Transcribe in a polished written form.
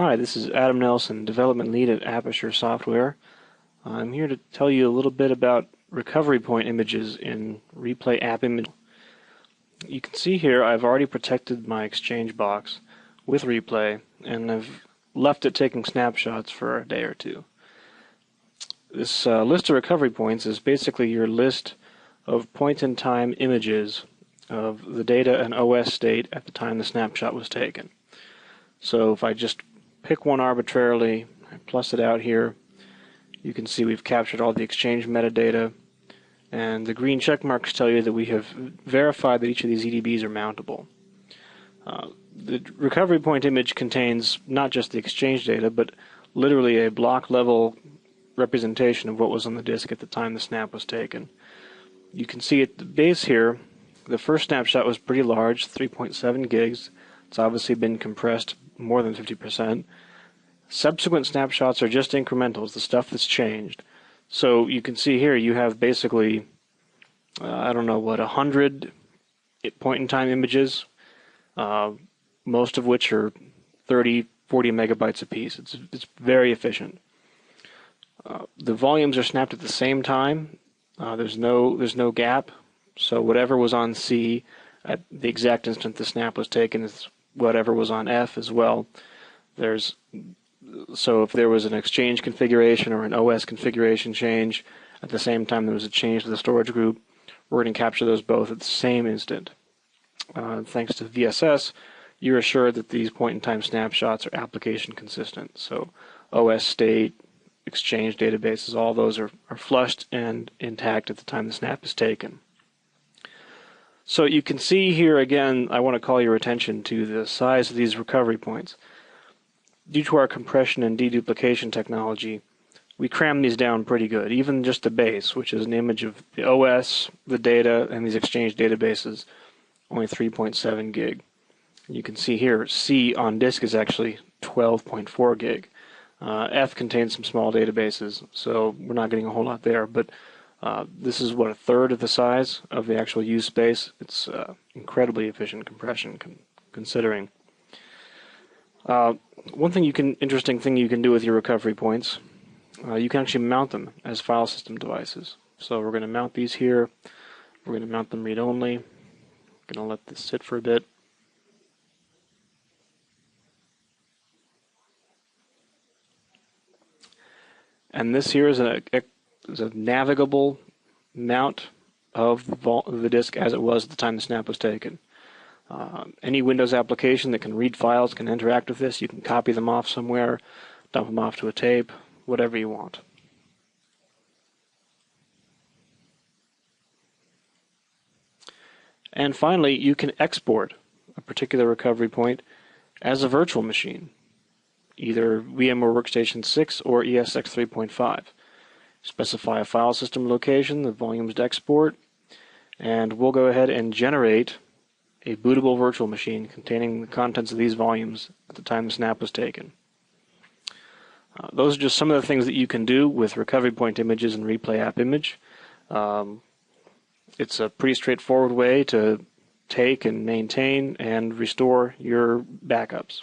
Hi, this is Adam Nelson, Development Lead at AppAssure Software. I'm here to tell you a little bit about recovery point images in Replay App Image. You can see here I've already protected my Exchange box with Replay, and I've left it taking snapshots for a day or two. This list of recovery points is basically your list of point-in-time images of the data and OS state at the time the snapshot was taken. So if I just pick one arbitrarily, I plus it out here, you can see we've captured all the Exchange metadata, and the green check marks tell you that we have verified that each of these EDBs are mountable. The recovery point image contains not just the Exchange data, but literally a block level representation of what was on the disk at the time the snap was taken. You can see at the base here, the first snapshot was pretty large, 3.7 gigs. It's obviously been compressed more than 50%. Subsequent snapshots are just incrementals, the stuff that's changed. So you can see here you have basically, 100 point-in-time images, most of which are 30, 40 megabytes apiece. It's very efficient. The volumes are snapped at the same time. There's no gap, so whatever was on C at the exact instant the snap was taken is whatever was on F as well. So if there was an Exchange configuration or an OS configuration change, at the same time there was a change to the storage group, we're going to capture those both at the same instant. Thanks to VSS, you're assured that these point-in-time snapshots are application consistent. So OS state, Exchange databases, all those are flushed and intact at the time the snap is taken. So you can see here again, I want to call your attention to the size of these recovery points. Due to our compression and deduplication technology, we cram these down pretty good. Even just the base, which is an image of the OS, the data, and these Exchange databases, only 3.7 gig. You can see here C on disk is actually 12.4 gig. F contains some small databases, so we're not getting a whole lot there, but this is a third of the size of the actual use space. It's incredibly efficient compression considering. One interesting thing you can do with your recovery points, you can actually mount them as file system devices. So we're going to mount these here. We're going to mount them read-only. I'm going to let this sit for a bit. And this here is a navigable mount of the disk as it was at the time the snap was taken. Any Windows application that can read files can interact with this. You can copy them off somewhere, dump them off to a tape, whatever you want. And finally, you can export a particular recovery point as a virtual machine, either VMware Workstation 6 or ESX 3.5. Specify a file system location, the volumes to export, and we'll go ahead and generate a bootable virtual machine containing the contents of these volumes at the time the snap was taken. Those are just some of the things that you can do with recovery point images in Replay App Image. It's a pretty straightforward way to take and maintain and restore your backups.